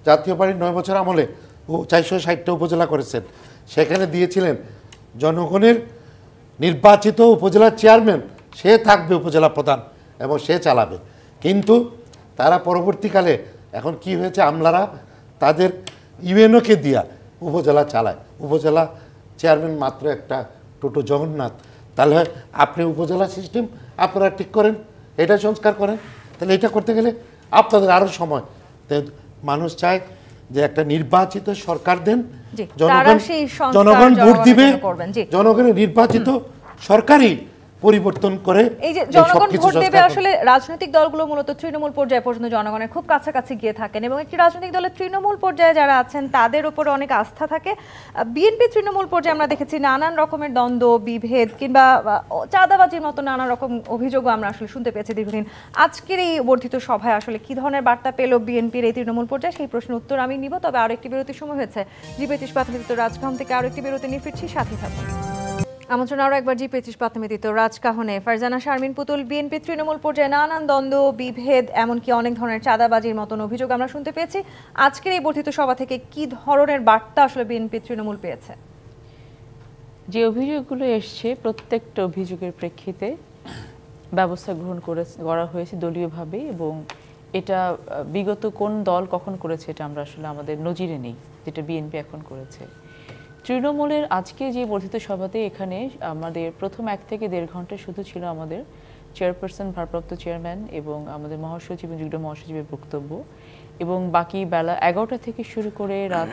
জাতীয় পার্টির 9 বছর আমলে 460টা উপজেলা করেছেন, সেখানে দিয়েছিলেন জনগণের নির্বাচিত উপজেলা চেয়ারম্যান, সে থাকবে উপজেলা প্রধান এবং সে চালাবে। কিন্তু তারা পরবর্তীকালে এখন কি হয়েছে, আমলারা তাদের ইউএনওকে দিয়া উপজেলা চালায়, উপজেলা চেয়ারম্যান মাত্র একটা টোটো জগন্নাথ। তাহলে আপনি উপজেলা সিস্টেম আপনারা ঠিক করেন, এটা সংস্কার করেন, তাহলে এটা করতে গেলে আপনাদের আরও সময়। মানুষ চায় যে একটা নির্বাচিত সরকার দেন, জনগণ ভোট দিবে, জনগণের নির্বাচিত সরকারই পরিবর্তন করে এই যে জনগণ ভোট দেবে। আসলে রাজনৈতিক দলগুলো মূলত তৃণমূল পর্যায়ে পর্যন্ত জনগণের খুব কাছাকাছি গিয়ে থাকেন, এবং একটি রাজনৈতিক দলের তৃণমূল পর্যায়ে যারা আছেন তাদের উপরে অনেক আস্থা থাকে। বিএনপি তৃণমূল পর্যায়ে আমরা দেখেছি নানান রকমের দ্বন্দ্ব, বিভেদ কিংবা চাঁদাবাজির মতো নানা রকম অভিযোগও আমরা আসলে শুনতে পেয়েছি দীর্ঘদিন। আজকের এই বর্ধিত সভায় আসলে কি ধরনের বার্তা পেল বিএনপির এই তৃণমূল পর্যায়ে, সেই প্রশ্নের উত্তর আমি নিব। তবে আরো একটি বিরতির সময় হয়েছে, জি25 প্রাথমিক রাজকাহন থেকে আরো একটি বিরতি নিয়ে ফিরছি, সাথে থাকুন। আমন্ত্রণ আরও একবার জি25 প্রাথমিক রাজকাহনে। ফারজানা শারমিন পুতুল, বিএনপি তৃণমূল পর্যায়ে নানান দ্বন্দ্ব, বিভেদ, এমনকি অনেক ধরনের চাঁদাবাজির মতন অভিযোগ আমরা শুনতে পেয়েছি। আজকের এই বর্ধিত সভা থেকে কি ধরনের বার্তা আসলে বিএনপি তৃণমূল পেয়েছে? যে অভিযোগগুলো এসছে, প্রত্যেকটা অভিযোগের প্রেক্ষিতে ব্যবস্থা গ্রহণ করা হয়েছে দলীয়ভাবে, এবং এটা বিগত কোন দল কখন করেছে এটা আমরা আসলে আমাদের নজিরে নেই, যেটা বিএনপি এখন করেছে। তৃণমূলের আজকে যে বর্ধিত সভাতে এখানে আমাদের প্রথম 1 থেকে 1.5 ঘন্টা শুধু ছিল আমাদের চেয়ারপারসন, ভারপ্রাপ্ত চেয়ারম্যান এবং আমাদের মহাসচিব এবং যুগ্ম মহাসচিবের বক্তব্য, এবং বাকি বেলা 11টা থেকে শুরু করে রাত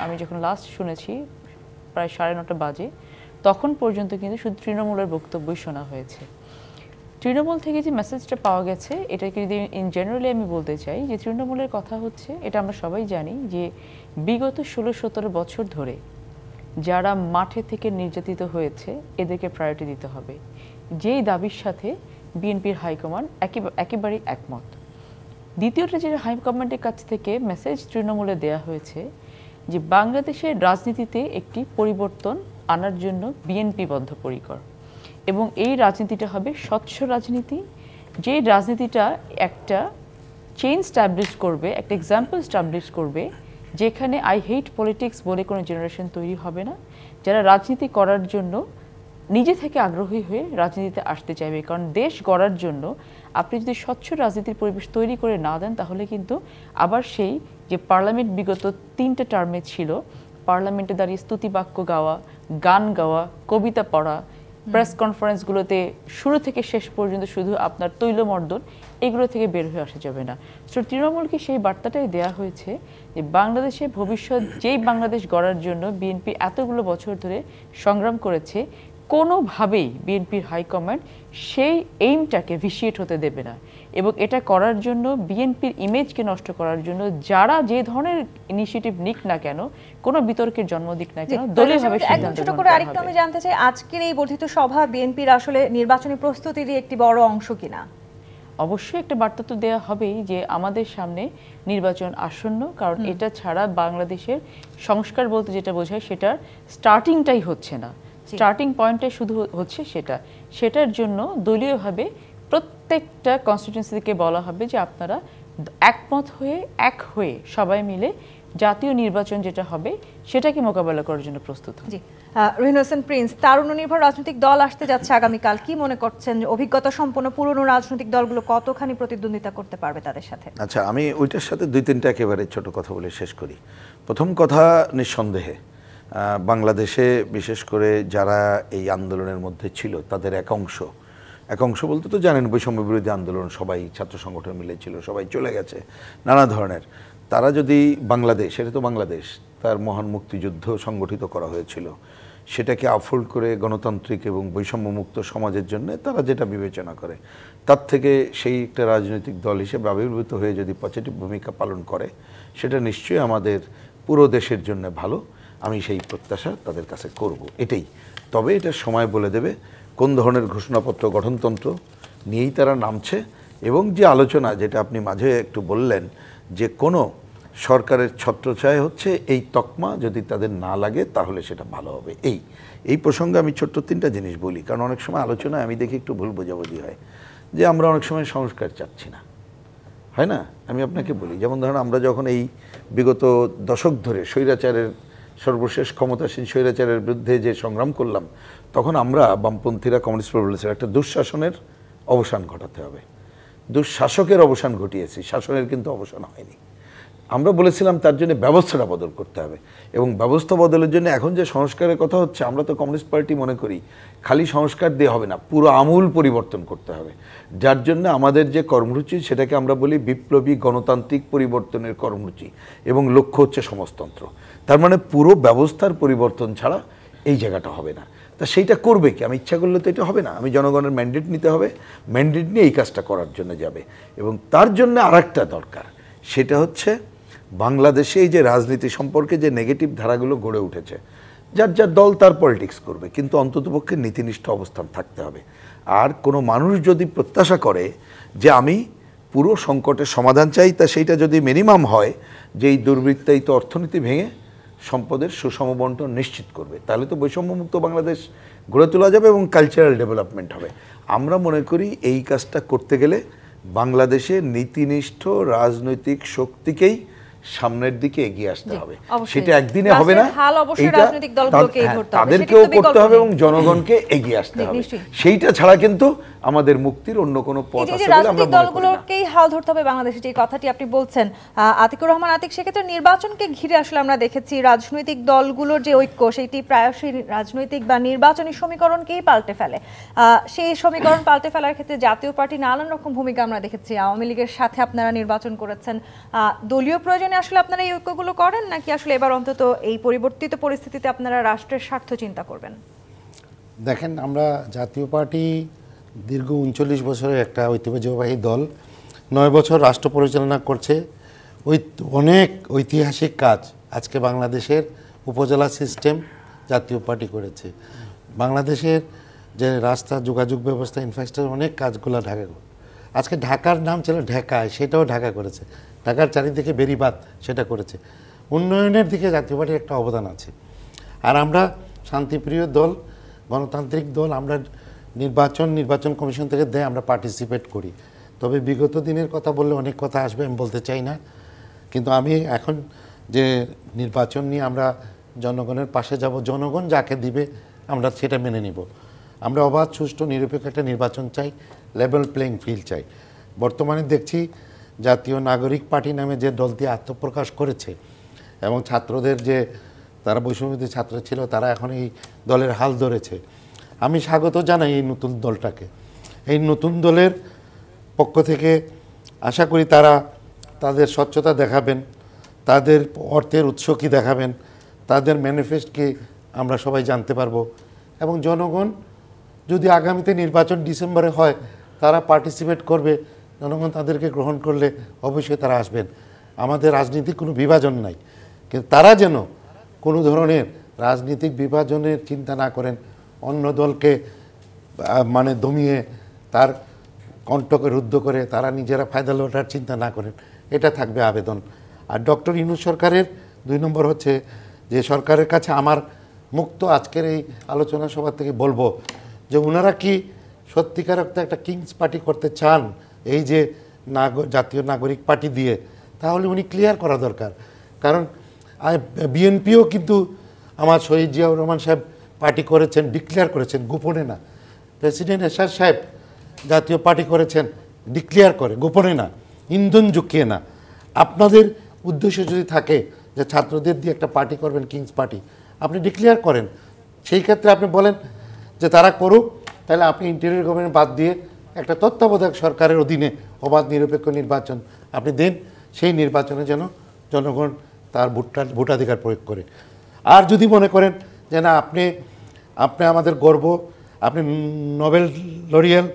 আমি যখন লাস্ট শুনেছি প্রায় 9:30 বাজে, তখন পর্যন্ত কিন্তু শুধু তৃণমূলের বক্তব্যই শোনা হয়েছে। তৃণমূল থেকে যে মেসেজটা পাওয়া গেছে, এটাকে যদি ইন জেনারেলি আমি বলতে চাই, যে তৃণমূলের কথা হচ্ছে, এটা আমরা সবাই জানি যে বিগত 16-17 বছর ধরে যারা মাঠে থেকে নির্যাতিত হয়েছে এদেরকে প্রায়োরিটি দিতে হবে, যেই দাবির সাথে বিএনপির হাইকমান্ড একেবারেই একমত। দ্বিতীয়টা, যে হাইকমান্ডের কাছ থেকে মেসেজ তৃণমূলে দেয়া হয়েছে যে বাংলাদেশের রাজনীতিতে একটি পরিবর্তন আনার জন্য বিএনপি বদ্ধপরিকর, এবং এই রাজনীতিটা হবে স্বচ্ছ রাজনীতি, যে রাজনীতিটা একটা চেইন স্টাবলিশ করবে, একটা এক্সাম্পল স্টাবলিশ করবে, যেখানে আই হেট পলিটিক্স বলে কোনো জেনারেশন তৈরি হবে না, যারা রাজনীতি করার জন্য নিজে থেকে আগ্রহী হয়ে রাজনীতিতে আসতে চাইবে। কারণ দেশ গড়ার জন্য আপনি যদি স্বচ্ছ রাজনীতির পরিবেশ তৈরি করে না দেন, তাহলে কিন্তু আবার সেই যে পার্লামেন্ট বিগত 3টে টার্মে ছিল, পার্লামেন্টে দাঁড়িয়ে স্তুতিবাক্য গাওয়া, গান গাওয়া, কবিতা পড়া, প্রেস কনফারেন্সগুলোতে শুরু থেকে শেষ পর্যন্ত শুধু আপনার তৈলমর্দন এগুলো থেকে বের হয়ে আসা যাবে না। সো তৃণমূলকে সেই বার্তাটাই দেওয়া হয়েছে যে বাংলাদেশে ভবিষ্যৎ যেই বাংলাদেশ গড়ার জন্য বিএনপি এতগুলো বছর ধরে সংগ্রাম করেছে, কোনোভাবেই বিএনপির হাইকমান্ড সেই এইমটাকে ভিসিয়েট হতে দেবে না। এবং এটা করার জন্য বিএনপির ইমেজকে নষ্ট করার জন্য যারা যে ধরনের ইনিশিয়েটিভ নিক না কেন, কোনো বিতর্কের জন্ম দিক না কেন, দলীয়ভাবে সিদ্ধান্ত ছোট গ্রহণ করে করা আরেকটু আমি হবে। জানতে চাই, আজকের এই বর্ধিত সভা বিএনপির আসলে নির্বাচনী প্রস্তুতিরই একটি বড় অংশ কিনা? অবশ্যই একটা বার্তা তো দেওয়া হবেই যে আমাদের সামনে নির্বাচন আসন্ন, কারণ এটা ছাড়া বাংলাদেশের সংস্কার বলতে যেটা বোঝায় সেটার স্টার্টিংটাই হচ্ছে না, স্টার্টিং পয়েন্টটাই শুধু হচ্ছে সেটার জন্য দলীয়ভাবে প্রত্যেকটা কনস্টিটিউয়েন্সি থেকে বলা হবে যে আপনারা একমত হয়ে এক হয়ে সবাই মিলে জাতীয় নির্বাচন যেটা হবে সেটাকে মোকাবেলা করার জন্য প্রস্তুত হন। জি, রহিন হোসেন প্রিন্স, তারুণ্য নির্ভর রাজনৈতিক দল আসতে যাচ্ছে আগামীকাল, কি মনে করছেন যে অভিজ্ঞতা সম্পন্ন পুরনো রাজনৈতিক দলগুলো কতখানি প্রতিদ্বন্দ্বিতা করতে পারবে তাদের সাথে? আচ্ছা, আমি ওইটার সাথে দুই তিনটা একেবারে ছোট কথা বলে শেষ করি। প্রথম কথা, নিঃসন্দেহে বাংলাদেশে বিশেষ করে যারা এই আন্দোলনের মধ্যে ছিল তাদের একাংশ বলতে তো জানেন, বৈষম্য বিরোধী আন্দোলন, সবাই ছাত্র সংগঠন মিলেছিল, সবাই চলে গেছে, নানা ধরনের। তারা যদি বাংলাদেশ, এটা তো বাংলাদেশ, তার মহান মুক্তিযুদ্ধ সংগঠিত করা হয়েছিল, সেটাকে আফোল্ড করে গণতান্ত্রিক এবং বৈষম্যমুক্ত সমাজের জন্য তারা যেটা বিবেচনা করে, তার থেকে সেই একটা রাজনৈতিক দল হিসেবে আবির্ভূত হয়ে যদি পজিটিভ ভূমিকা পালন করে, সেটা নিশ্চয়ই আমাদের পুরো দেশের জন্য ভালো। আমি সেই প্রত্যাশা তাদের কাছে করব, এটাই। তবে এটা সময় বলে দেবে কোন ধরনের ঘোষণাপত্র গঠনতন্ত্র নিয়েই তারা নামছে, এবং যে আলোচনা যেটা আপনি মাঝে একটু বললেন যে কোনো সরকারের ছত্রছায়া হচ্ছে এই তকমা যদি তাদের না লাগে তাহলে সেটা ভালো হবে। এই প্রসঙ্গে আমি ছোট্ট তিনটা জিনিস বলি, কারণ অনেক সময় আলোচনায় আমি দেখি একটু ভুল বোঝাবুঝি হয় যে আমরা অনেক সময় সংস্কার চাচ্ছি না, হয় না? আমি আপনাকে বলি, যেমন ধরেন আমরা যখন এই বিগত দশক ধরে স্বৈরাচারের সর্বশেষ ক্ষমতাসীন স্বৈরাচারের বিরুদ্ধে যে সংগ্রাম করলাম, তখন আমরা বামপন্থীরা, কমিউনিস্ট বলেছিলাম একটা দুঃশাসনের অবসান ঘটাতে হবে। দুঃশাসকের অবসান ঘটিয়েছি, শাসনের কিন্তু অবসান হয়নি। আমরা বলেছিলাম তার জন্য ব্যবস্থাটা বদল করতে হবে, এবং ব্যবস্থা বদলের জন্য এখন যে সংস্কারের কথা হচ্ছে, আমরা তো কমিউনিস্ট পার্টি মনে করি খালি সংস্কার দিয়ে হবে না, পুরো আমূল পরিবর্তন করতে হবে। যার জন্য আমাদের যে কর্মসূচি সেটাকে আমরা বলি বিপ্লবী গণতান্ত্রিক পরিবর্তনের কর্মসূচি, এবং লক্ষ্য হচ্ছে সমাজতন্ত্র। তার মানে পুরো ব্যবস্থার পরিবর্তন ছাড়া এই জায়গাটা হবে না। তা সেইটা করবে কি? আমি ইচ্ছা করলে তো এটা হবে না, আমি জনগণের ম্যান্ডেট নিতে হবে, ম্যান্ডেট নিয়ে এই কাজটা করার জন্য যাবে। এবং তার জন্য আরেকটা দরকার, সেটা হচ্ছে বাংলাদেশে এই যে রাজনীতি সম্পর্কে যে নেগেটিভ ধারাগুলো গড়ে উঠেছে, যার যার দল তার পলিটিক্স করবে, কিন্তু অন্ততপক্ষে নীতিনিষ্ঠ অবস্থান থাকতে হবে। আর কোনো মানুষ যদি প্রত্যাশা করে যে আমি পুরো সংকটের সমাধান চাই, তা সেইটা যদি মিনিমাম হয় যে এই দুর্বৃত্তায়িত অর্থনীতি ভেঙে সম্পদের সুষম বন্টন নিশ্চিত করবে, তাহলে তো বৈষম্যমুক্ত বাংলাদেশ গড়ে তোলা যাবে এবং কালচারাল ডেভেলপমেন্ট হবে। আমরা মনে করি এই কাজটা করতে গেলে বাংলাদেশে নীতিনিষ্ঠ রাজনৈতিক শক্তিকেই সামনের দিকে এগিয়ে আসতে হবে। সেটা একদিনে হবে না, তাদেরকেও করতে হবে এবং জনগণকে এগিয়ে আসতে হবে। সেইটা ছাড়া কিন্তু আমাদের মুক্তির অন্য কোনো পথ আছে বলে আমরা মনে করি না। দলগুলোকেই হাল ধরতে হবে বাংলাদেশে, যে কথাটি আপনি বলছেন আতিকুর রহমান আতিক, সেক্ষেত্রে নির্বাচনকে ঘিরে আসলে আমরা দেখেছি রাজনৈতিক দলগুলোর যে ঐক্য, সেটি প্রায়শই রাজনৈতিক বা নির্বাচনী সমীকরণকেই পাল্টে ফেলে। সেই সমীকরণ পাল্টে ফেলার ক্ষেত্রে জাতীয় পার্টি নানান রকম ভূমিকা আমরা দেখেছি। আওয়ামী লীগের সাথে আপনারা নির্বাচন করেছেন, দলীয় প্রয়োজনে আসলে আপনারা এই ঐক্যগুলো করেন, নাকি আসলে এবার অন্তত এই পরিবর্তিত পরিস্থিতিতে আপনারা রাষ্ট্রের স্বার্থ চিন্তা করবেন? দেখেন, আমরা জাতীয় পার্টি দীর্ঘ 39 বছরের একটা ঐতিহ্যবাহী দল, 9 বছর রাষ্ট্র পরিচালনা করছে। অনেক ঐতিহাসিক কাজ আজকে বাংলাদেশের উপজেলা সিস্টেম জাতীয় পার্টি করেছে। বাংলাদেশের যে রাস্তা, যোগাযোগ ব্যবস্থা, ইনফ্রাস্ট্রাকচার, অনেক কাজগুলো ঢাকা। আজকে ঢাকার নাম ছিল ঢাকায়, সেটাও ঢাকা করেছে। ঢাকার চারিদিকে বেড়িবাঁধ, সেটা করেছে। উন্নয়নের দিকে জাতীয় পার্টির একটা অবদান আছে। আর আমরা শান্তিপ্রিয় দল, গণতান্ত্রিক দল। আমরা নির্বাচন কমিশন থেকে দেয়, আমরা পার্টিসিপেট করি। তবে বিগত দিনের কথা বললে অনেক কথা আসবে, আমি বলতে চাই না। কিন্তু আমি এখন যে নির্বাচন নিয়ে আমরা জনগণের পাশে যাব, জনগণ যাকে দিবে আমরা সেটা মেনে নিব। আমরা অবাধ, সুষ্ঠু, নিরপেক্ষ একটা নির্বাচন চাই, লেভেল প্লেইং ফিল্ড চাই। বর্তমানে দেখছি জাতীয় নাগরিক পার্টি নামে যে দলটি আত্মপ্রকাশ করেছে, এবং ছাত্রদের যে তারা বৈষম্যবিরোধী ছাত্র ছিল, তারা এখন এই দলের হাল ধরেছে। আমি স্বাগত জানাই এই নতুন দলটাকে। এই নতুন দলের পক্ষ থেকে আশা করি তারা তাদের স্বচ্ছতা দেখাবেন, তাদের অর্থের উৎস কী দেখাবেন, তাদের ম্যানিফেস্ট কি আমরা সবাই জানতে পারবো। এবং জনগণ যদি আগামীতে নির্বাচন ডিসেম্বরে হয়, তারা পার্টিসিপেট করবে, জনগণ তাদেরকে গ্রহণ করলে অবশ্যই তারা আসবেন। আমাদের রাজনীতিক কোনো বিভাজন নাই, কিন্তু তারা যেন কোনো ধরনের রাজনীতিক বিভাজনের চিন্তা না করেন, অন্য দলকে মানে দমিয়ে তার কণ্ঠকে রুদ্ধ করে তারা নিজেরা ফায়দা লোটার চিন্তা না করেন, এটা থাকবে আবেদন। আর ডক্টর ইউনূস সরকারের 2 নম্বর হচ্ছে যে সরকারের কাছে আমার মুক্ত আজকের এই আলোচনা সভা থেকে বলবো যে ওনারা কি সত্যিকার অর্থে একটা কিংস পার্টি করতে চান এই যে জাতীয় নাগরিক পার্টি দিয়ে, তাহলে উনি ক্লিয়ার করা দরকার। কারণ বিএনপিও কিন্তু আমার শহীদ জিয়াউর রহমান সাহেব পার্টি করেছেন, ডিক্লেয়ার করেছেন, গোপনে না। প্রেসিডেন্ট এরশাদ সাহেব জাতীয় পার্টি করেছেন, ডিক্লেয়ার করে, গোপনে না, ইন্ধন ঝুঁকিয়ে না। আপনাদের উদ্দেশ্য যদি থাকে যে ছাত্রদের দিয়ে একটা পার্টি করবেন, কিংস পার্টি, আপনি ডিক্লেয়ার করেন। সেই ক্ষেত্রে আপনি বলেন যে তারা করুক, তাহলে আপনি ইন্টেরিয়র গভর্নমেন্ট বাদ দিয়ে একটা তত্ত্বাবধায়ক সরকারের অধীনে অবাধ নিরপেক্ষ নির্বাচন আপনি দেন, সেই নির্বাচনে যেন জনগণ তার ভোটাধিকার প্রয়োগ করে। আর যদি মনে করেন যে না আপনি আমাদের গর্ব, আপনি নোবেল লরিয়াল,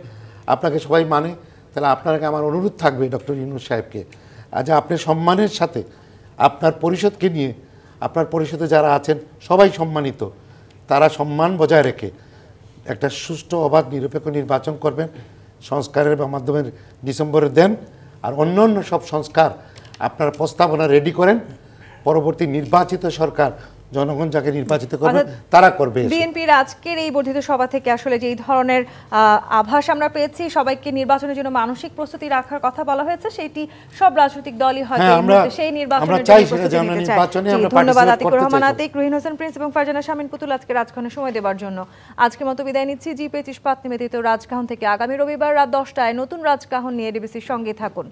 আপনাকে সবাই মানে, তাহলে আপনাকে আমার অনুরোধ থাকবে ডক্টর ইউনূস সাহেবকে, আচ্ছা আপনি সম্মানের সাথে আপনার পরিষদকে নিয়ে, আপনার পরিষদে যারা আছেন সবাই সম্মানিত, তারা সম্মান বজায় রেখে একটা সুষ্ঠু অবাধ নিরপেক্ষ নির্বাচন করবেন, সংস্কারের মাধ্যমে ডিসেম্বরে দেন। আর অন্য অন্য সব সংস্কার আপনার প্রস্তাবনা রেডি করেন, পরবর্তী নির্বাচিত সরকার জনগণ যাকে নির্বাচিত করবে তারা করবে। বিএনপির আজকের এই বর্ধিত সভা থেকে আসলে যে এই ধরনের আভাস আমরা পেয়েছি, সবাইকে নির্বাচনের জন্য মানসিক প্রস্তুতি রাখার কথা বলা হয়েছে, সেটি সব রাজনৈতিক দলই হয়তো সেই নির্বাচনের জন্য প্রস্তুতি নিতে চায়। ধন্যবাদ আতিকুর রহমান আতিক, রুহিন হোসেন প্রিন্স এবং ফারজানা শামীম পুতুল আজকে রাজকাহনে সময় দেওয়ার জন্য। আজকের মতো বিদায় নিচ্ছি। জি25 নিবেদিত রাজকাহন থেকে আগামী রবিবার রাত 10টায় নতুন রাজকাহন নিয়ে ডিবিসির সঙ্গে থাকুন।